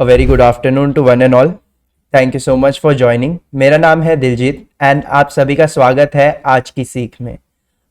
A very good afternoon to one and all. Thank you so much for joining. मेरा नाम है Diljit and आप सभी का स्वागत है आज की सीख में।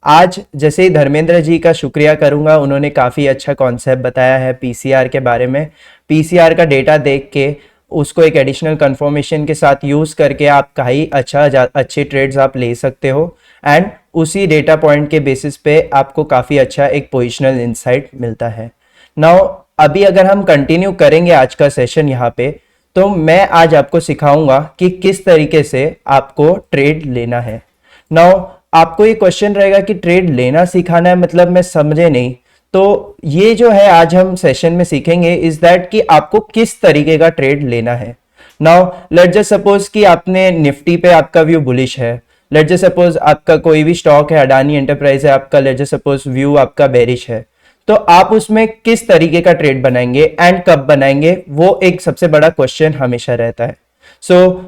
आज जैसे ही धर्मेंद्र जी का शुक्रिया करूंगा, उन्होंने काफ़ी अच्छा कॉन्सेप्ट बताया है पीसीआर के बारे में। पीसीआर का डेटा देख के उसको एक एडिशनल कंफर्मेशन के साथ यूज़ करके आप कई अच्छे ट्रेड्स आप ले सकते हो एंड उसी डेटा पॉइंट के बेसिस पे आपको काफ़ी अच्छा एक पोजिशनल इंसाइट मिलता है। नाउ अभी अगर हम कंटिन्यू करेंगे आज का सेशन यहाँ पे, तो मैं आज आपको सिखाऊंगा कि किस तरीके से आपको ट्रेड लेना है। नाउ आपको ये क्वेश्चन रहेगा कि ट्रेड लेना सिखाना है, मतलब मैं समझे नहीं। तो ये जो है आज हम सेशन में सीखेंगे इज दैट कि आपको किस तरीके का ट्रेड लेना है। नाउ लेट्स जस्ट सपोज कि आपने निफ्टी पे आपका व्यू बुलिश है। लेट्स जस्ट सपोज आपका कोई भी स्टॉक है, अडानी एंटरप्राइज है आपका, लेट्स जस्ट सपोज व्यू आपका बेरिश है। तो आप उसमें किस तरीके का ट्रेड बनाएंगे एंड कब बनाएंगे, वो एक सबसे बड़ा क्वेश्चन हमेशा रहता है।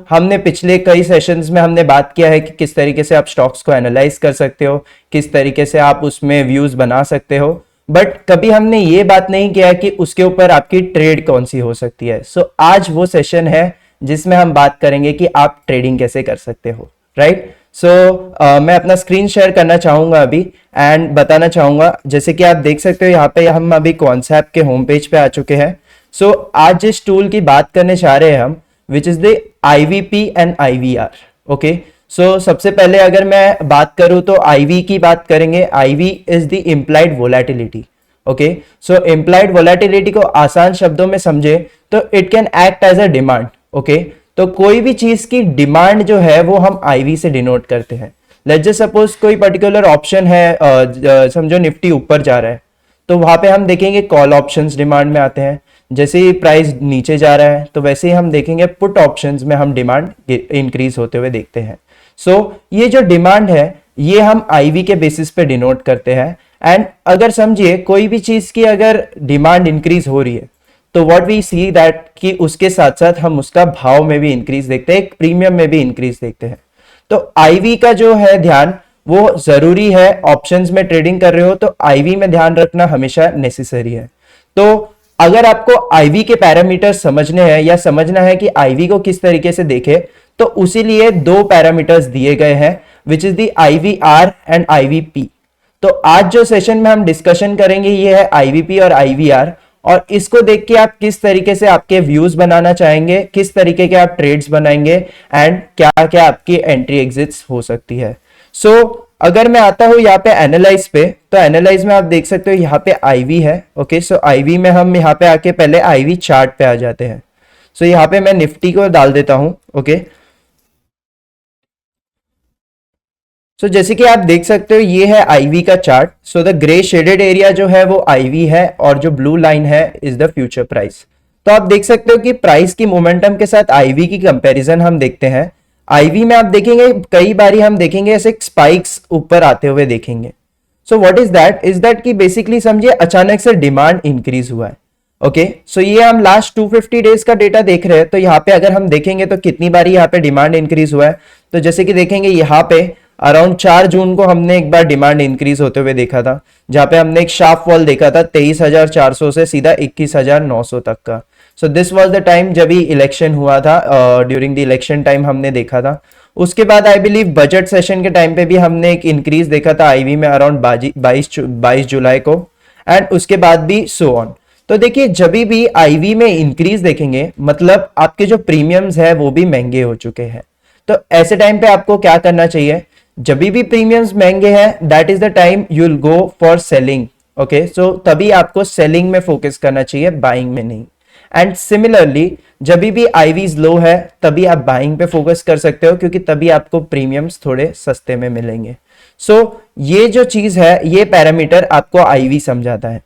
हमने पिछले कई सेशंस में हमने बात किया है कि किस तरीके से आप स्टॉक्स को एनालाइज कर सकते हो, किस तरीके से आप उसमें व्यूज बना सकते हो, बट कभी हमने ये बात नहीं किया कि उसके ऊपर आपकी ट्रेड कौन सी हो सकती है। आज वो सेशन है जिसमें हम बात करेंगे कि आप ट्रेडिंग कैसे कर सकते हो, राइट। मैं अपना स्क्रीन शेयर करना चाहूंगा अभी एंड बताना चाहूंगा। जैसे कि आप देख सकते हो यहाँ पे हम अभी कॉन्सेप्ट के होम पेज पे आ चुके हैं। आज जिस टूल की बात करने चाह रहे हैं हम, which is the IVP and IVR। Okay, सबसे पहले अगर मैं बात करूं तो IV की बात करेंगे। IV is the implied volatility. Okay, implied volatility को आसान शब्दों में समझे तो it can act as a demand. Okay, तो कोई भी चीज की डिमांड जो है वो हम IV से डिनोट करते हैं। लेट्स जस्ट सपोज कोई पर्टिकुलर ऑप्शन है, समझो निफ्टी ऊपर जा रहा है, तो वहां पे हम देखेंगे कॉल ऑप्शंस डिमांड में आते हैं। जैसे ही प्राइस नीचे जा रहा है तो वैसे ही हम देखेंगे पुट ऑप्शंस में हम डिमांड इंक्रीज होते हुए देखते हैं। ये जो डिमांड है ये हम IV के बेसिस पे डिनोट करते हैं। एंड अगर समझिए कोई भी चीज की अगर डिमांड इंक्रीज हो रही है तो व्हाट वी सी दैट कि उसके साथ साथ हम उसका भाव में भी इंक्रीज देखते हैं, एक प्रीमियम में भी इंक्रीज देखते हैं। तो IV का जो है ध्यान वो जरूरी है। ऑप्शंस में ट्रेडिंग कर रहे हो तो IV में ध्यान रखना हमेशा नेसेसरी है। तो अगर आपको IV के पैरामीटर्स समझने हैं या समझना है कि IV को किस तरीके से देखे, तो उसी लिए दो पैरामीटर्स दिए गए हैं which is the IVR and IVP। तो आज जो सेशन में हम डिस्कशन करेंगे ये है IVP और IVR, और इसको देख के आप किस तरीके से आपके व्यूज बनाना चाहेंगे, किस तरीके के आप ट्रेड्स बनाएंगे एंड क्या क्या आपकी एंट्री एग्जिट्स हो सकती है। अगर मैं आता हूं यहाँ पे एनालाइज पे, तो एनालाइज में आप देख सकते हो यहाँ पे IV है। ओके, IV में हम यहाँ पे आके पहले IV चार्ट पे आ जाते हैं। यहाँ पे मैं निफ्टी को डाल देता हूं। ओके, जैसे कि आप देख सकते हो ये है IV का chart. The grey shaded area जो है वो IV है और जो ब्लू लाइन है इज द फ्यूचर प्राइस। तो आप देख सकते हो कि प्राइस की मोमेंटम के साथ IV की कंपैरिजन हम देखते हैं। IV में आप देखेंगे कई बारी हम देखेंगे ऐसे स्पाइक्स ऊपर आते हुए देखेंगे। व्हाट इज दैट कि बेसिकली समझिए अचानक से डिमांड इंक्रीज हुआ है। ओके, ये हम लास्ट 250 डेज का डेटा देख रहे हैं। तो यहाँ पे अगर हम देखेंगे तो कितनी बारी यहाँ पे डिमांड इंक्रीज हुआ है, तो जैसे कि देखेंगे यहाँ पे अराउंड 4 जून को हमने एक बार डिमांड इंक्रीज होते हुए देखा था, जहां पे हमने एक शार्प फॉल देखा था 23,400 से सीधा 21,900 तक का। दिस वाज द टाइम जब ही इलेक्शन हुआ था, ड्यूरिंग द इलेक्शन टाइम हमने देखा था। उसके बाद आई बिलीव बजट सेशन के टाइम पे भी हमने एक इंक्रीज देखा था IV में अराउंड 22 जुलाई को, एंड उसके बाद भी सो ऑन। तो देखिए जब भी IV में इंक्रीज देखेंगे मतलब आपके जो प्रीमियम्स है वो भी महंगे हो चुके हैं। तो ऐसे टाइम पे आपको क्या करना चाहिए, जब भी प्रीमियम्स महंगे हैं that is the time you will go for selling. Okay, तभी आपको सेलिंग में फोकस करना चाहिए, बाइंग में नहीं। एंड सिमिलरली जब भी IVs लो है तभी आप बाइंग पे फोकस कर सकते हो, क्योंकि तभी आपको प्रीमियम्स थोड़े सस्ते में मिलेंगे। ये जो चीज है ये पैरामीटर आपको IV समझाता है।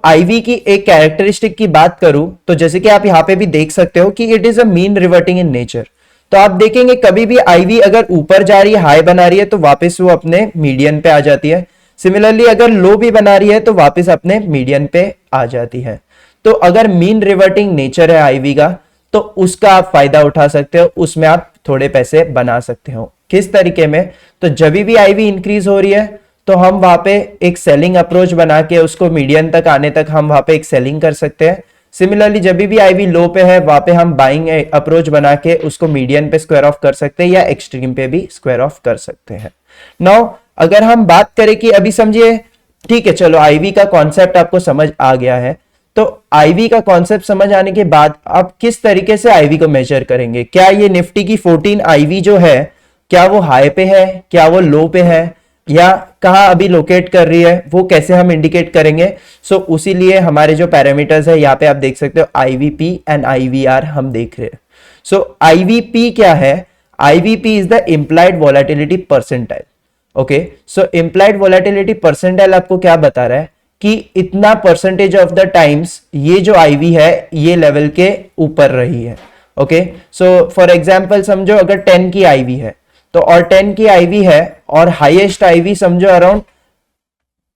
IV की एक कैरेक्टरिस्टिक की बात करूं तो जैसे कि आप यहाँ पे भी देख सकते हो कि it is a mean reverting in nature. तो आप देखेंगे कभी भी IV अगर ऊपर जा रही है, हाई बना रही है, तो वापस वो अपने मीडियन पे आ जाती है। सिमिलरली अगर लो भी बना रही है तो वापस अपने मीडियन पे आ जाती है। तो अगर मीन रिवर्टिंग नेचर है IV का तो उसका आप फायदा उठा सकते हो, उसमें आप थोड़े पैसे बना सकते हो। किस तरीके में, तो जब भी IV इंक्रीज हो रही है तो हम वहां पे एक सेलिंग अप्रोच बना के उसको मीडियन तक आने तक हम वहां पे एक सेलिंग कर सकते हैं। सिमिलरली जब भी आईवी लो पे है वहां पे हम बाइंग अप्रोच बना के उसको मीडियन पे स्क्वायर ऑफ कर सकते हैं या एक्सट्रीम पे भी स्क्वायर ऑफ कर सकते हैं। नाउ अगर हम बात करें कि अभी समझिए, ठीक है चलो आईवी का कॉन्सेप्ट आपको समझ आ गया है, तो आईवी का कॉन्सेप्ट समझ आने के बाद आप किस तरीके से आईवी को मेजर करेंगे? क्या ये निफ्टी की 14 आईवी जो है क्या वो हाई पे है, क्या वो लो पे है, या कहां अभी लोकेट कर रही है, वो कैसे हम इंडिकेट करेंगे? सो उसी लिए हमारे जो पैरामीटर्स है यहाँ पे आप देख सकते हो आईवीपी एंड आईवीआर हम देख रहे हैं। सो आईवीपी क्या है? IVP is the implied volatility percentile. Okay, so implied volatility percentile आपको क्या बता रहा है कि इतना परसेंटेज ऑफ द टाइम्स ये जो आईवी है ये लेवल के ऊपर रही है। ओके, सो फॉर एग्जांपल समझो अगर 10 की आईवी है तो और 10 की आईवी है और हाईएस्ट आईवी समझो अराउंड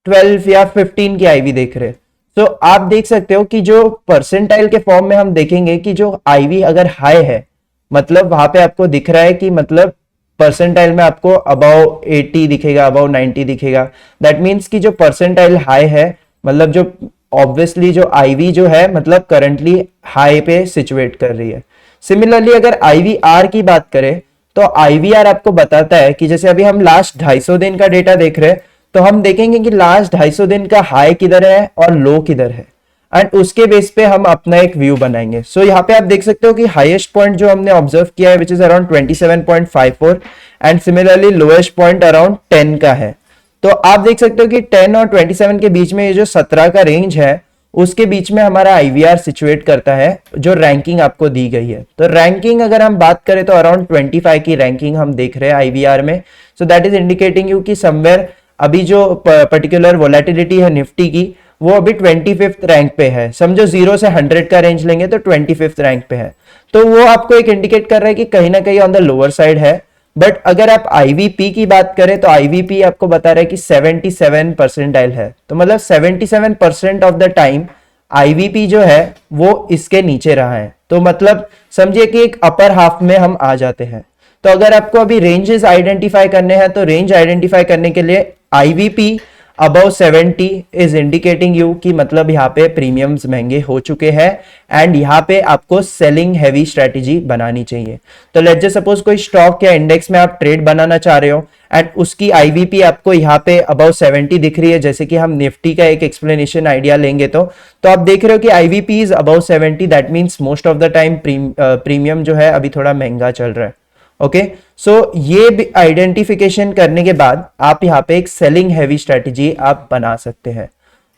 12 या 15 की आईवी देख रहे हैं, तो आप देख सकते हो कि जो परसेंटाइल के फॉर्म में हम देखेंगे कि जो आईवी अगर हाई है मतलब वहां पे आपको दिख रहा है कि मतलब परसेंटाइल में आपको अबाउ 80 दिखेगा, अबाउ 90 दिखेगा। दैट मीन्स कि जो परसेंटाइल हाई है मतलब जो ऑब्वियसली जो आईवी जो है मतलब करंटली हाई पे सिचुएट कर रही है। सिमिलरली अगर आईवीआर की बात करें तो आईवीआर आपको बताता है कि जैसे अभी हम लास्ट 250 दिन का डेटा देख रहे हैं तो हम देखेंगे कि लास्ट 250 दिन का हाई किधर है और लो किधर है, एंड उसके बेस पे हम अपना एक व्यू बनाएंगे। सो यहाँ पे आप देख सकते हो कि हाईएस्ट पॉइंट जो हमने ऑब्जर्व किया है which is around 27.54 and similarly lowest point around 10 का है। तो आप देख सकते हो कि 10 और 27 के बीच में ये जो 17 का रेंज है उसके बीच में हमारा आईवीआर सिचुएट करता है जो रैंकिंग आपको दी गई है। तो रैंकिंग अगर हम बात करें तो अराउंड 25 की रैंकिंग हम देख रहे हैं आईवीआर में। So that is indicating you कि समवेयर अभी जो पर्टिकुलर वोलेटिलिटी है निफ्टी की वो अभी 25th रैंक पे है। समझो 0 से 100 का रेंज लेंगे तो 25th रैंक पे है, तो वो आपको एक इंडिकेट कर रहा है कि कहीं ना कहीं ऑन द लोअर साइड है। बट अगर आप आईवीपी की बात करें तो आईवीपी आपको बता रहा है कि 77 परसेंटाइल है, तो मतलब 77% ऑफ द टाइम आईवीपी जो है वो इसके नीचे रहा है। तो मतलब समझिए कि एक अपर हाफ में हम आ जाते हैं। तो अगर आपको अभी रेंजेस आइडेंटिफाई करने हैं तो रेंज आइडेंटिफाई करने के लिए IVP above 70 is indicating you कि मतलब यहाँ पे प्रीमियम्स महंगे हो चुके हैं एंड यहाँ पे आपको सेलिंग हैवी स्ट्रेटेजी बनानी चाहिए। तो लेट्स जस्ट सपोज कोई स्टॉक या इंडेक्स में आप ट्रेड बनाना चाह रहे हो एंड उसकी आईवीपी आपको यहाँ पे अबव 70 दिख रही है, जैसे कि हम निफ्टी का एक एक्सप्लेनेशन आइडिया लेंगे तो आप देख रहे हो कि IVP is above 70, that means most of the time premium जो है अभी थोड़ा महंगा चल रहा है। ओके, सो ये आइडेंटिफिकेशन करने के बाद आप यहाँ पे एक सेलिंग हैवी स्ट्रेटेजी आप बना सकते हैं।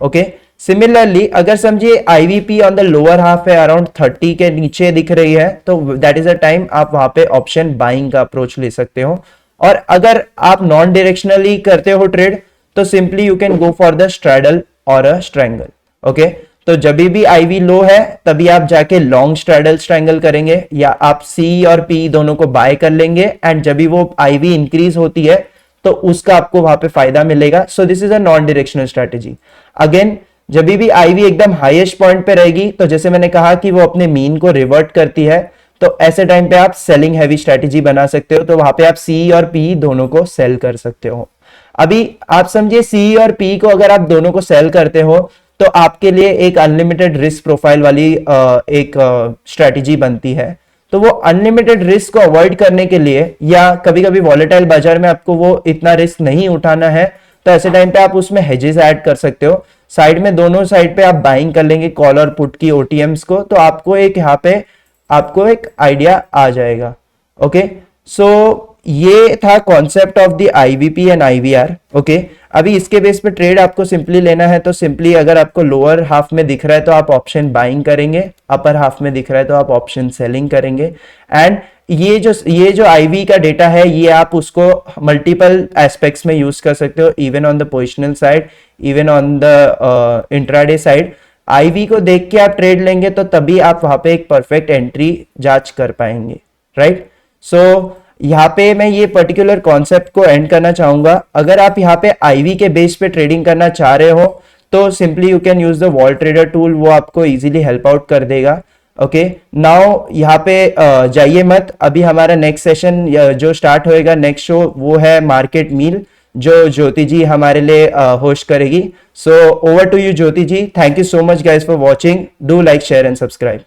ओके, सिमिलरली अगर समझिए IVP on the lower half है अराउंड 30 के नीचे दिख रही है तो दैट इज अ टाइम आप वहां पे ऑप्शन बाइंग का अप्रोच ले सकते हो। और अगर आप नॉन डायरेक्शनली करते हो ट्रेड तो simply you can go for the straddle और अ स्ट्रैंगल। ओके, तो जब भी आईवी लो है तभी आप जाके लॉन्ग स्ट्रैडल स्ट्रैंगल करेंगे या आप सी और पी दोनों को बाय कर लेंगे एंड जब भी वो आईवी इंक्रीज होती है तो उसका आपको वहां पे फायदा मिलेगा। So this is a non directional strategy. Again जब भी आईवी एकदम हाईएस्ट पॉइंट पे रहेगी तो जैसे मैंने कहा कि वो अपने मीन को रिवर्ट करती है, तो ऐसे टाइम पे आप सेलिंग हैवी स्ट्रैटेजी बना सकते हो। तो वहां पे आप सी और पी दोनों को सेल कर सकते हो। अभी आप समझिए सी और पी को अगर आप दोनों को सेल करते हो तो आपके लिए एक अनलिमिटेड रिस्क प्रोफाइल वाली एक स्ट्रेटेजी बनती है। तो वो अनलिमिटेड रिस्क को अवॉइड करने के लिए या कभी कभी वॉलेटाइल बाजार में आपको वो इतना रिस्क नहीं उठाना है तो ऐसे टाइम पे आप उसमें हेजेस ऐड कर सकते हो। साइड में दोनों साइड पे आप बाइंग कर लेंगे कॉल और पुट की ओटीएम्स को, तो आपको एक यहाँ पे आपको एक आइडिया आ जाएगा। ओके, सो ये था concept of the IVP and IVR. Okay, अभी इसके बेस पे ट्रेड आपको सिंपली लेना है तो सिंपली अगर आपको लोअर हाफ में दिख रहा है तो आप ऑप्शन बाइंग करेंगे, अपर हाफ में दिख रहा है तो आप ऑप्शन सेलिंग करेंगे। एंड ये जो आईवी का डेटा है ये आप उसको मल्टीपल एस्पेक्ट्स में यूज कर सकते हो, even on the positional side, even on the intraday side. IV को देख के आप ट्रेड लेंगे तो तभी आप वहां पे एक परफेक्ट एंट्री जांच कर पाएंगे, राइट। सो यहाँ पे मैं ये पर्टिकुलर कॉन्सेप्ट को एंड करना चाहूंगा। अगर आप यहाँ पे आईवी के बेस पे ट्रेडिंग करना चाह रहे हो तो simply you can use the wall trader tool, वो आपको इजीली हेल्प आउट कर देगा। ओके, नाउ यहाँ पे जाइए मत, अभी हमारा नेक्स्ट सेशन जो स्टार्ट होएगा नेक्स्ट शो वो है मार्केट मील, जो ज्योति जी हमारे लिए होस्ट करेगी. So over to you Jyoti ji. Thank you so much guys for watching. Do like, share and subscribe.